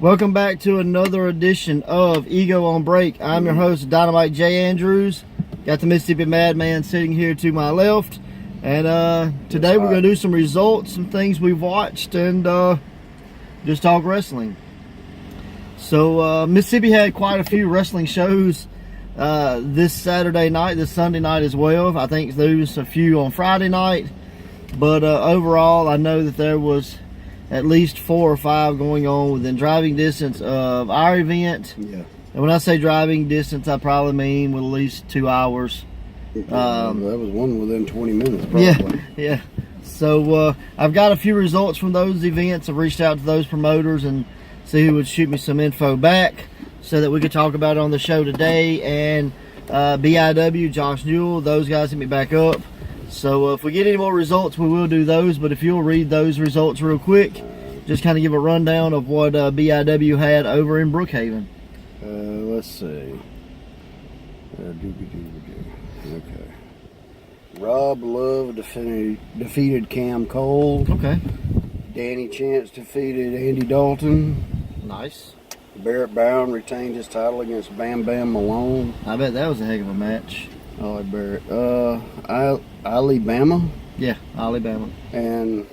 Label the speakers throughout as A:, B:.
A: Welcome back to another edition of Ego on Break. I'm your host, Dynamite J. Andrews. Got the Mississippi Madman sitting here to my left. And today we're going to do some results, some things we've watched, and just talk wrestling. So Mississippi had quite a few wrestling shows this Saturday night, this Sunday night as well. I think there was a few on Friday night. But overall, I know that there was at least 4 or 5 going on within driving distance of our event.
B: Yeah.
A: And when I say driving distance, I probably mean with at least 2 hours.
B: That was one within 20 minutes, probably.
A: Yeah. So I've got a few results from those events. I've reached out to those promoters and see who would shoot me some info back so that we could talk about it on the show today. And BIW, Josh Newell, those guys hit me back up. So if we get any more results, we will do those. But if you'll read those results real quick, just kind of give a rundown of what BIW had over in Brookhaven.
B: Let's see. Okay. Rob Love defeated Cam Cole.
A: Okay.
B: Danny Chance defeated Andy Dalton.
A: Nice.
B: Barrett Brown retained his title against Bam Bam Malone.
A: I bet that was a heck of a match.
B: I like Barrett. Alabama.
A: Yeah, Alabama.
B: And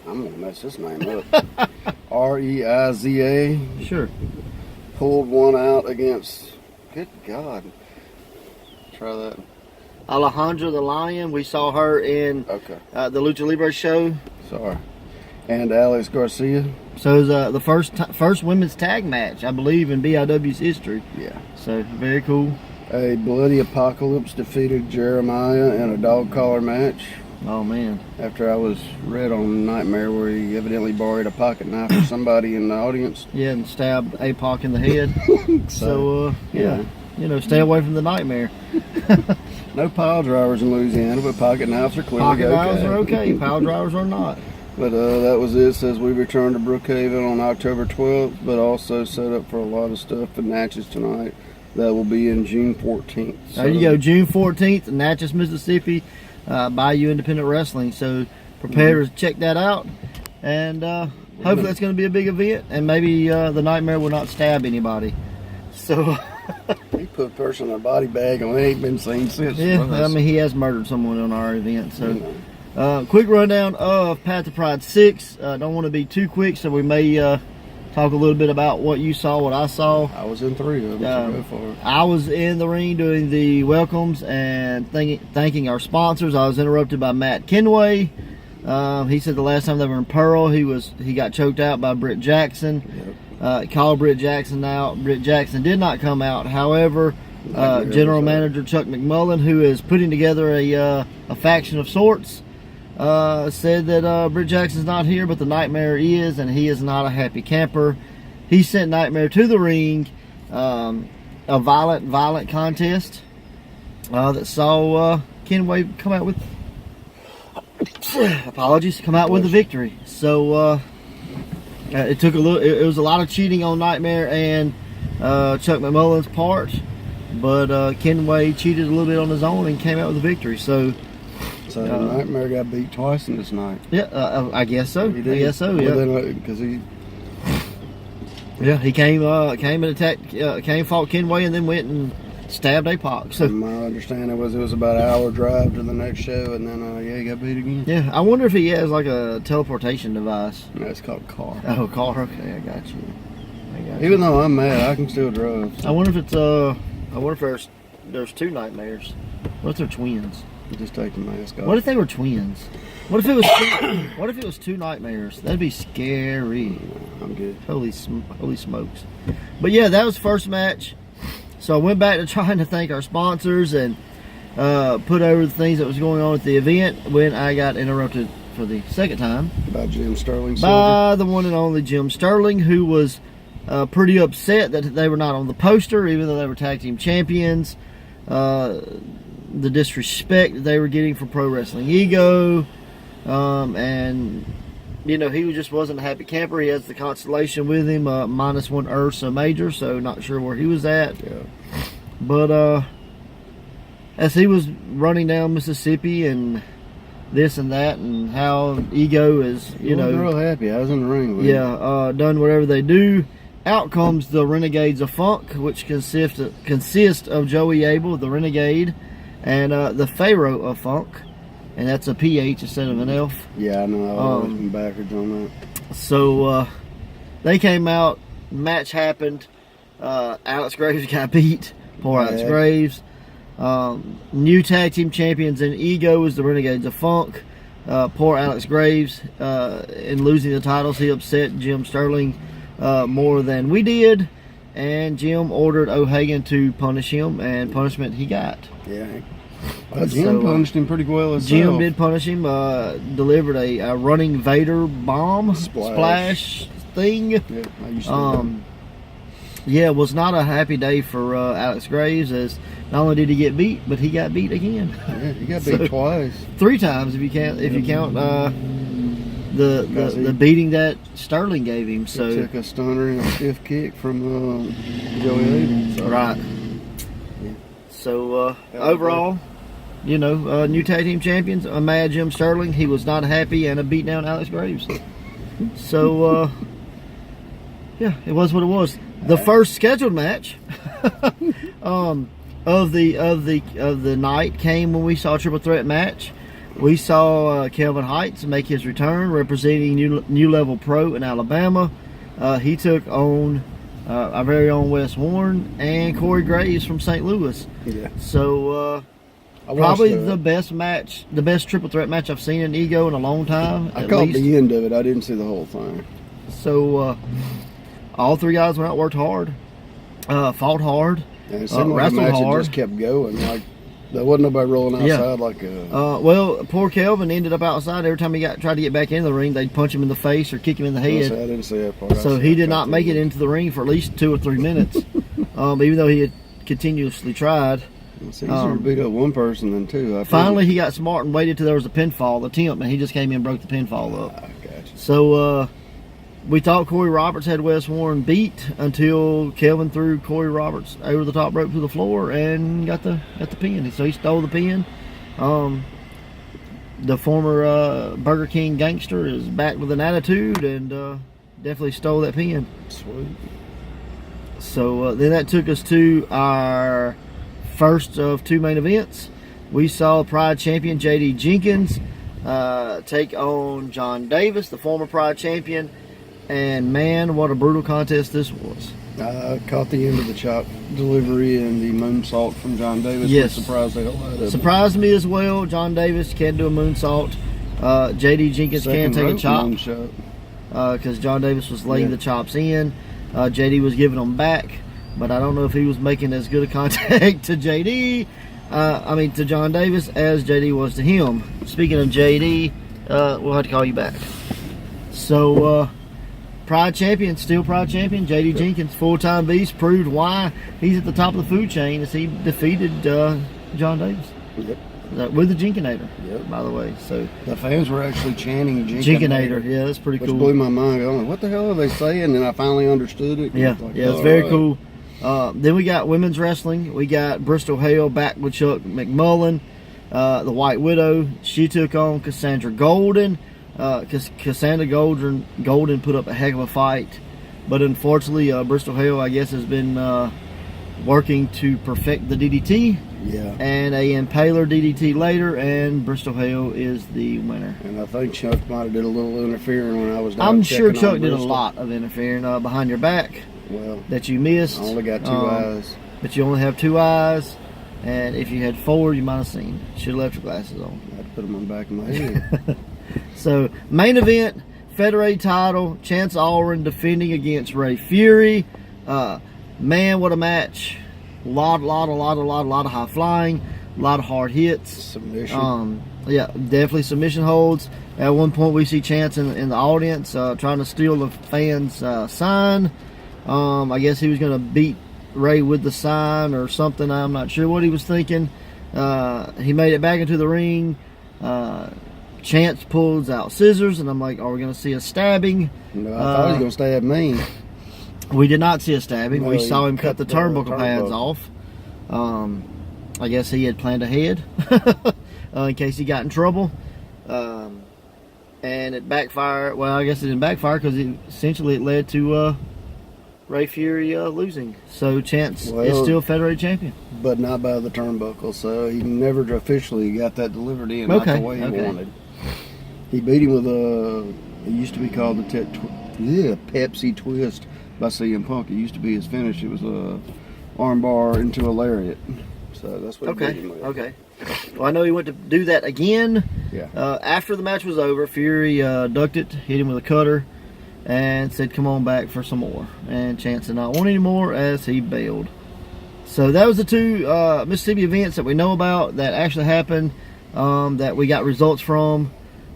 B: I'm going to mess this name up. Reiza.
A: Sure.
B: Pulled one out against, good God. Try that.
A: Alejandra the Lion. We saw her in
B: Okay.
A: the Lucha Libre show.
B: Sorry. And Alex Garcia.
A: So it was the first women's tag match, I believe, in BIW's history.
B: Yeah.
A: So very cool.
B: A Bloody Apocalypse defeated Jeremiah in a dog collar match.
A: Oh man!
B: After I was read on Nightmare where he evidently borrowed a pocket knife from somebody in the audience.
A: Yeah, and stabbed APOC in the head. So yeah, you know, stay away from the Nightmare.
B: No pile drivers in Louisiana, but pocket knives are clearly
A: Pocket knives are okay. Pile drivers are not.
B: But that was it. Says we return to Brookhaven on October 12th, but also set up for a lot of stuff and matches tonight. That will be in June 14th. So.
A: There you go, June 14th, Natchez, Mississippi, Bayou Independent Wrestling. So prepare to check that out. And hopefully that's going to be a big event. And maybe the Nightmare will not stab anybody. So
B: he put a person in a body bag and they ain't been seen since.
A: Yeah, I mean, he has murdered someone on our event. So quick rundown of Path to Pride 6. Don't want to be too quick, so we may talk a little bit about what you saw, what I saw.
B: I was in 3 of them, so go for it.
A: I was in the ring doing the welcomes and thanking our sponsors. I was interrupted by Matt Kenway. He said the last time they were in Pearl, he got choked out by Britt Jackson. Yep. Called Britt Jackson out. Britt Jackson did not come out. However, General Manager Chuck McMullen, who is putting together a faction of sorts, said that Britt Jackson's not here, but the Nightmare is, and he is not a happy camper. He sent Nightmare to the ring, a violent contest that saw Kenway come out with with the victory. So it took it was a lot of cheating on Nightmare and Chuck McMullen's part, but Kenway cheated a little bit on his own and came out with the victory. So
B: Nightmare got beat twice in this night.
A: Yeah, I guess so.
B: He did.
A: I guess so. Yeah,
B: because he
A: came and attacked, fought Kenway, and then went and stabbed APOC. So
B: my understanding was it was about an hour drive to the next show, and then he got beat again.
A: Yeah, I wonder if he has like a teleportation device.
B: No, it's called a car.
A: Oh, car. Okay, I got you.
B: Even though I'm mad, I can still drive. So.
A: I wonder if there's 2 Nightmares. What if they're twins?
B: Just take the mask off.
A: What if they were twins? What if it was 2 Nightmares? That'd be scary.
B: I'm good.
A: Holy smokes! But yeah, that was the first match. So I went back to trying to thank our sponsors and put over the things that was going on at the event when I got interrupted for the second time
B: by Jim Sterling.
A: By the one and only Jim Sterling, who was pretty upset that they were not on the poster, even though they were tag team champions. The disrespect that they were getting from Pro Wrestling Ego, and you know, he just wasn't a happy camper. He has the Constellation with him, -1 Ursa Major, so not sure where he was at.
B: Yeah.
A: But as he was running down Mississippi and this and that, and how Ego is, you know,
B: real happy. I was in the ring with him.
A: done whatever they do. Out comes the Renegades of Funk, which consist of Joey Abel, the Renegade, and the Pharaoh of Funk, and that's a PH instead of an F.
B: Yeah, I know. I always been backwards on that.
A: So they came out. Match happened. Alex Graves got beat. Poor Alex Graves. New tag team champions in Ego is the Renegades of Funk. Poor Alex Graves. In losing the titles, he upset Jim Sterling more than we did, and Jim ordered O'Hagan to punish him, and punishment he got.
B: Yeah. Jim punished him pretty well himself.
A: Jim did punish him, delivered a running Vader bomb splash thing.
B: Yeah, I used to
A: yeah, it was not a happy day for Alex Graves, as not only did he get beat, but he got beat again.
B: Yeah, he got beat twice.
A: 3 times if you count the beating that Sterling gave him. So
B: he took a stunner and a stiff kick from Joey Abel.
A: Right.
B: Yeah.
A: So overall, you know, new tag team champions. A mad Jim Sterling. He was not happy, and a beat down Alex Graves. So yeah, it was what it was. The first scheduled match of the night came when we saw a triple threat match. We saw Kelvin Heights make his return, representing New Level Pro in Alabama. He took on our very own Wes Warren and Corey Graves from St. Louis.
B: Yeah.
A: So probably the best match, the best triple threat match I've seen in Ego in a long time.
B: I caught the end of it. I didn't see the whole thing.
A: So all 3 guys went out, worked hard, fought hard,
B: and it seemed like the match had just kept going. Like there wasn't nobody rolling outside like a.
A: Well, poor Kelvin ended up outside. Every time he tried to get back in the ring, they'd punch him in the face or kick him in the head.
B: I didn't see that part.
A: So he did not make it into the ring for at least 2 or 3 minutes, even though he had continuously tried.
B: It's easier to beat up one person than 2.
A: Finally, he got smart and waited till there was a pinfall attempt, and he just came in and broke the pinfall up.
B: Gotcha.
A: So we thought Corey Roberts had Wes Warren beat until Kelvin threw Corey Roberts over the top rope to the floor and got the pin. So he stole the pin. The former Burger King gangster is back with an attitude and definitely stole that pin.
B: Sweet.
A: So then that took us to our first of 2 main events. We saw Pride champion JD Jenkins take on John Davis, the former Pride champion. And man, what a brutal contest this was.
B: I caught the end of the chop delivery and the moonsault from John Davis.
A: Yes.
B: Surprised they don't let it.
A: Surprised me as well. John Davis can do a moonsault. JD Jenkins can take a chop. Because John Davis was laying the chops in. JD was giving them back. But I don't know if he was making as good a contact to to John Davis as JD was to him. Speaking of JD, we'll have to call you back. So, Pride champion, still Pride champion, JD Jenkins, full-time beast, proved why he's at the top of the food chain as he defeated John Davis.
B: Yep.
A: With the Jinkinator, by the way. So
B: the fans were actually chanting
A: Jinkinator. Yeah, that's pretty cool.
B: Which blew my mind. I'm like, what the hell are they saying? And I finally understood it.
A: Yeah, it's very cool. Then we got women's wrestling. We got Bristol Hale back with Chuck McMullen, the White Widow. She took on Cassandra Golden. Cassandra Golden put up a heck of a fight, but unfortunately Bristol Hale, I guess, has been working to perfect the DDT.
B: Yeah.
A: And a impaler DDT later, and Bristol Hale is the winner.
B: And I think Chuck might have did a little interfering when I was down.
A: I'm sure Chuck did a lot of interfering behind your back.
B: Well,
A: that you missed.
B: I only got 2 eyes.
A: But you only have 2 eyes. And if you had 4, you might have seen. Should have left your glasses on.
B: I had to put them on the back of my head.
A: So, main event, Federated title, Chance Allred defending against Ray Fury. Man, what a match. A lot of high flying, a lot of hard hits.
B: Submission.
A: Yeah, definitely submission holds. At one point, we see Chance in the audience trying to steal the fans' sign. I guess he was going to beat Ray with the sign or something. I'm not sure what he was thinking. He made it back into the ring. Chance pulls out scissors, and I'm like, are we going to see a stabbing?
B: No, I thought he was going to stab me.
A: We did not see a stabbing.
B: No,
A: we saw him cut the turnbuckle pads off. I guess he had planned ahead in case he got in trouble. And it backfired. Well, I guess it didn't backfire because essentially it led to Ray Fury losing. So Chance is still federated champion.
B: But not by the turnbuckle, so he never officially got that delivered in, not the way he wanted. He beat him with it used to be called the Pepsi Twist by CM Punk. It used to be his finish. It was a armbar into a lariat. So that's what he beat him with.
A: Okay. Well, I know he went to do that again.
B: Yeah.
A: After the match was over, Fury ducked it, hit him with a cutter, and said, "Come on back for some more." And Chance did not want any more as he bailed. So that was the two Mississippi events that we know about that actually happened, that we got results from.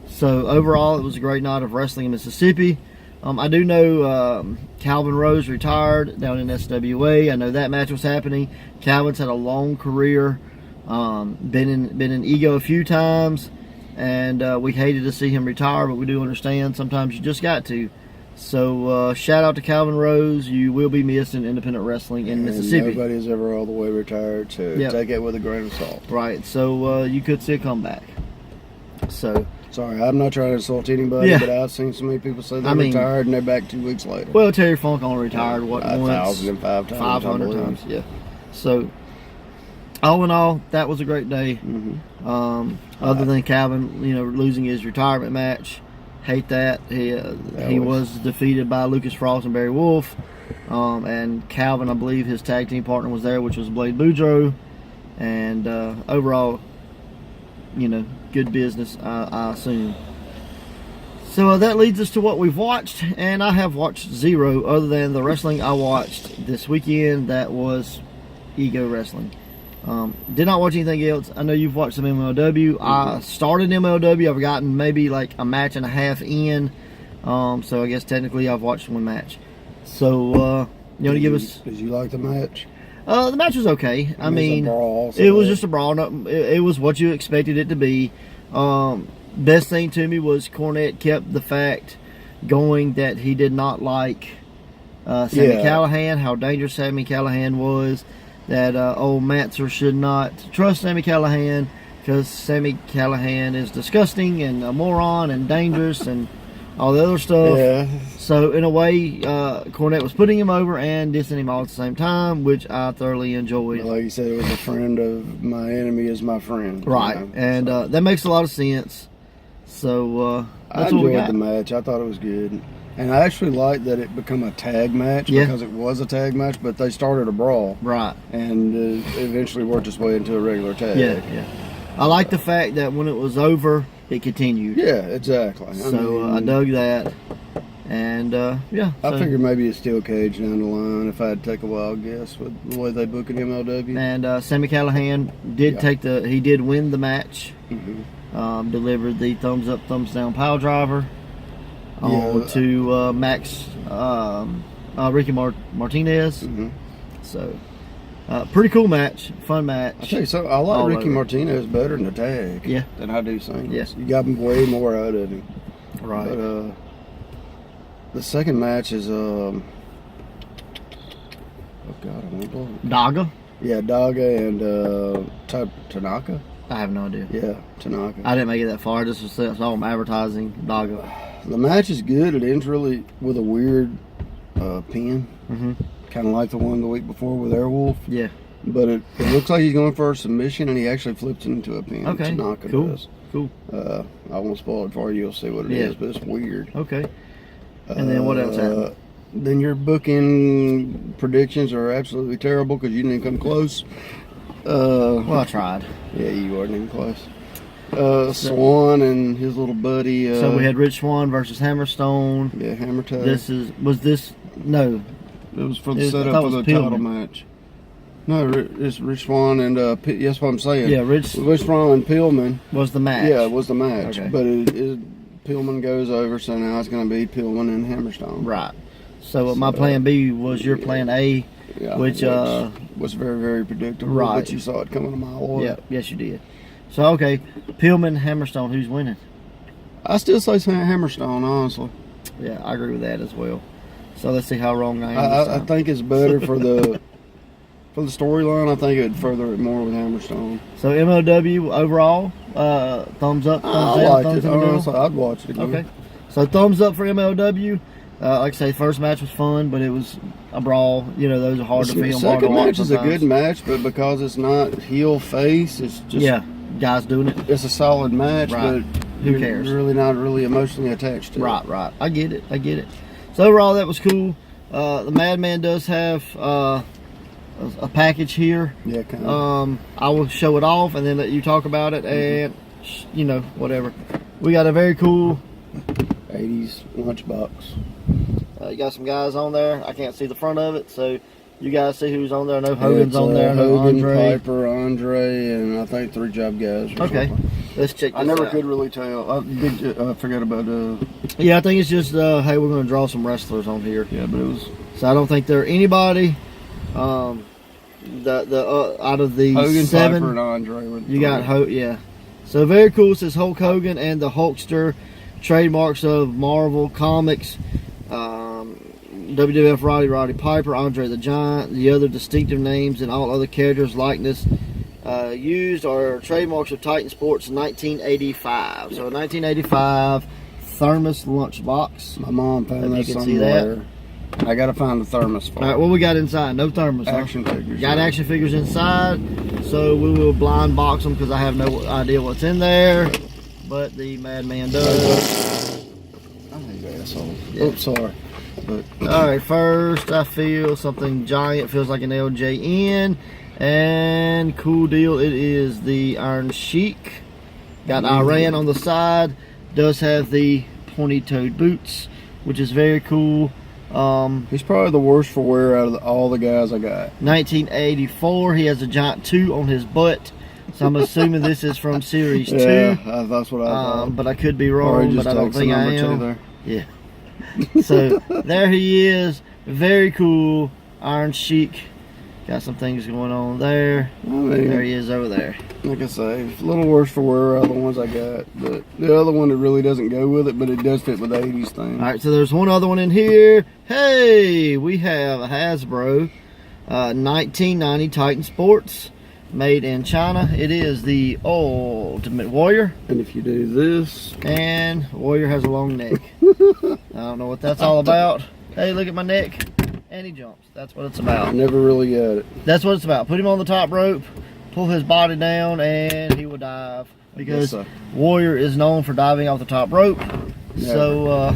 A: So overall, it was a great night of wrestling in Mississippi. I do know Calvin Rose retired down in SWA. I know that match was happening. Calvin's had a long career, been in Ego a few times, and we hated to see him retire, but we do understand sometimes you just got to. So shout out to Calvin Rose. You will be missed in independent wrestling in Mississippi.
B: Nobody's ever all the way retired, so take it with a grain of salt.
A: Right. So you could see a comeback. So.
B: Sorry, I'm not trying to insult anybody, but I've seen so many people say they're retired and they're back 2 weeks later.
A: Well, Terry Funk only retired, once?
B: 1,005 times.
A: 500 times, yeah. So, all in all, that was a great day. Other than Calvin, losing his retirement match. Hate that. He was defeated by Lucas Frost and Barry Wolf. And Calvin, I believe his tag team partner was there, which was Blade Boudreaux. And overall, good business, I assume. So that leads us to what we've watched, and I have watched zero other than the wrestling I watched this weekend. That was Ego Wrestling. Did not watch anything else. I know you've watched some MLW. I started MLW. I've gotten maybe like a match and a half in, so I guess technically I've watched one match. So you want to give us?
B: Did you like the match?
A: The match was okay. I mean, it was just a brawl. It was what you expected it to be. Best thing to me was Cornette kept the fact going that he did not like Sami Callihan, how dangerous Sami Callihan was, that old Matzer should not trust Sami Callihan because Sami Callihan is disgusting and a moron and dangerous and all the other stuff.
B: Yeah.
A: So in a way, Cornette was putting him over and dissing him all at the same time, which I thoroughly enjoyed.
B: Like you said, it was a friend of my enemy is my friend.
A: Right, and that makes a lot of sense. So
B: I enjoyed the match. I thought it was good. And I actually liked that it became a tag match because it was a tag match, but they started a brawl. Right. And eventually worked its way into a regular tag.
A: Yeah. I like the fact that when it was over, it continued.
B: Yeah, exactly.
A: So I dug that. And, I
B: figured maybe a steel cage down the line if I had to take a wild guess with the way they book an MLW.
A: And Sami Callihan did he did win the match. Delivered the thumbs up, thumbs down pile driver to Max Ricky Martinez. So pretty cool match, fun match.
B: I tell you so, I like Ricky Martinez better in the tag than I do singles.
A: Yes,
B: you got way more out of him.
A: Right.
B: But the second match is oh god, I won't blow it.
A: Daga.
B: Yeah, Daga and Tanaka.
A: I have no idea.
B: Yeah, Tanaka.
A: I didn't make it that far. I just saw them advertising Daga.
B: The match is good. It ends really with a weird pin. Kind of like the one the week before with Airwolf.
A: Yeah.
B: But it looks like he's going for a submission, and he actually flips it into a pin.
A: Okay.
B: Tanaka does. Cool. I won't spoil it for you. You'll see what it is, but it's weird.
A: Okay. And then what else happened?
B: Then your booking predictions are absolutely terrible because you didn't come close.
A: Well, I tried.
B: Yeah, you weren't even close. Swan and his little buddy.
A: So we had Rich Swan versus Hammerstone.
B: Yeah, Hammer Time.
A: No.
B: It was for the setup for the title match. No, it's Rich Swan and that's what I'm saying.
A: Yeah, Rich
B: Swan and Pillman
A: was the match.
B: Yeah, it was the match.
A: Okay.
B: But Pillman goes over, so now it's going to be Pillman and Hammerstone.
A: Right. So my plan B was your plan A, which
B: was very, very predictable.
A: Right.
B: But you saw it coming a mile away.
A: Yeah, yes you did. So okay, Pillman, Hammerstone, who's winning?
B: I still say Hammerstone, honestly.
A: Yeah, I agree with that as well. So let's see how wrong I am.
B: I think it's better for the For the storyline, I think it'd further it more with Hammerstone.
A: So MLW overall, thumbs up, thumbs down, thumbs in the middle?
B: I'd watch it again.
A: Okay. So thumbs up for MLW. Like I say, first match was fun, but it was a brawl. You know, those are hard to film.
B: The second match is a good match, but because it's not heel face, it's just
A: guys doing it.
B: It's a solid match, but
A: who cares?
B: You're really not really emotionally attached to it.
A: Right. I get it. So overall, that was cool. The Madman does have a package here.
B: Yeah, kind of.
A: I will show it off and then let you talk about it, and you know, whatever. We got a very cool
B: 80s lunchbox.
A: You got some guys on there. I can't see the front of it, so you guys see who's on there. I know Hogan's on there. I know
B: Hogan,
A: Andre.
B: Piper, Andre, and I think 3 Job Guys.
A: Okay, let's check this
B: I never
A: out.
B: could really tell. I forgot about
A: Yeah, I think it's just hey, we're going to draw some wrestlers on here.
B: Yeah, but it was.
A: So I don't think there are anybody. Out of the
B: Hogan,
A: 7,
B: Piper, and Andre. Were
A: you got yeah. So very cool. It says Hulk Hogan and the Hulkster, trademarks of Marvel Comics. WWF Roddy Piper, Andre the Giant. The other distinctive names and all other characters likeness used are trademarks of Titan Sports 1985. So 1985 thermos lunchbox.
B: My mom found that
A: you can
B: somewhere.
A: see that.
B: I gotta find the thermos for
A: All right, what we got inside? No thermos.
B: Action figures.
A: Got action figures inside. So we will blind box them because I have no idea what's in there. But the Madman does.
B: I hate assholes.
A: Yeah.
B: Oops, sorry. But
A: all right, first I feel something giant. Feels like an LJN, and cool deal. It is the Iron Sheik. Got Iran on the side. Does have the pointy-toed boots, which is very cool.
B: He's probably the worst for wear out of all the guys I got.
A: 1984. He has a giant 2 on his butt. So I'm assuming this is from Series 2.
B: Yeah, that's what I thought.
A: But I could be wrong, but I don't think I am.
B: There.
A: Yeah. So there he is. Very cool. Iron Sheik. Got some things going on there. There he is over there.
B: Like I say, it's a little worse for wear out of the ones I got. But the other one, it really doesn't go with it, but it does fit with the 80s thing.
A: All right, so there's one other one in here. Hey, we have a Hasbro 1990 Titan Sports. Made in China. It is the Ultimate Warrior.
B: And if you do this,
A: and Warrior has a long neck. I don't know what that's all about. Hey, look at my neck. And he jumps. That's what it's
B: I
A: about.
B: never really got it.
A: That's what it's about. Put him on the top rope, pull his body down, and he will dive. Because Warrior is known for diving off the top rope. Never. So,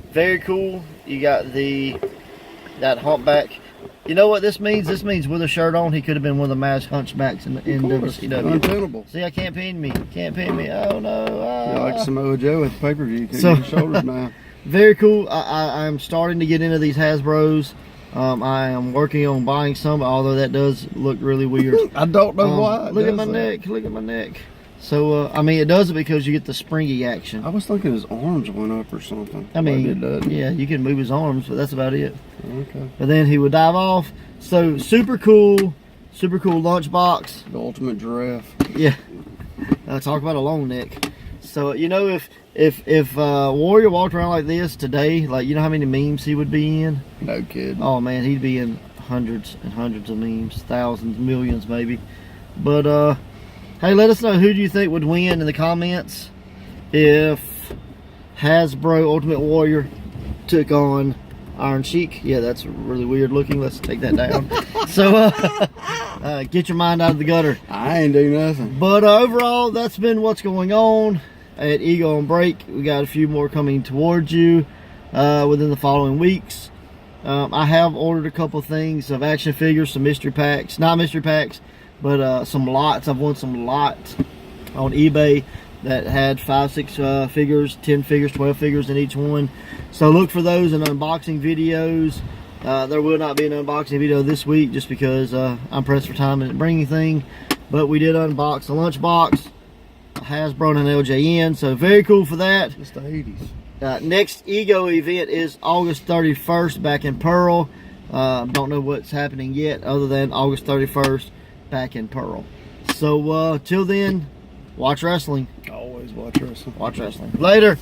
A: very cool. You got that humpback. You know what this means? This means with a shirt on, he could have been one of the masked hunchbacks in WCW.
B: Untenable.
A: See, I can't pin me. Can't pin me. Oh no.
B: You're like Samoa Joe with pay-per-view. So, your shoulders now.
A: Very cool. I'm starting to get into these Hasbros. I am working on buying some, although that does look really weird.
B: I don't know why.
A: Look at my neck. Look at my neck. So, I mean, it does it because you get the springy action.
B: I was thinking his arms went up or something.
A: I mean, yeah, you can move his arms, but that's about it.
B: Okay.
A: But then he would dive off. So, super cool lunchbox.
B: The ultimate giraffe.
A: Yeah. Talk about a long neck. So, you know, if Warrior walked around like this today, like, you know how many memes he would be in?
B: No kid.
A: Oh, man, he'd be in hundreds and hundreds of memes. Thousands, millions, maybe. But, hey, let us know who do you think would win in the comments if Hasbro Ultimate Warrior took on Iron Sheik. Yeah, that's really weird looking. Let's take that down. So, get your mind out of the gutter.
B: I ain't do nothing.
A: But overall, that's been what's going on at Ego and Break. We got a few more coming towards you within the following weeks. I have ordered a couple things of action figures, some mystery packs. Not mystery packs, but some lots. I've won some lots on eBay that had 5, 6 figures, 10 figures, 12 figures in each one. So look for those in unboxing videos. There will not be an unboxing video this week just because I'm pressed for time and bring anything. But we did unbox the lunchbox, Hasbro and an LJN. So very cool for that.
B: It's the 80s.
A: Next Ego event is August 31st back in Pearl. Don't know what's happening yet other than August 31st back in Pearl. So till then, watch wrestling.
B: Always watch wrestling.
A: Watch wrestling. Later.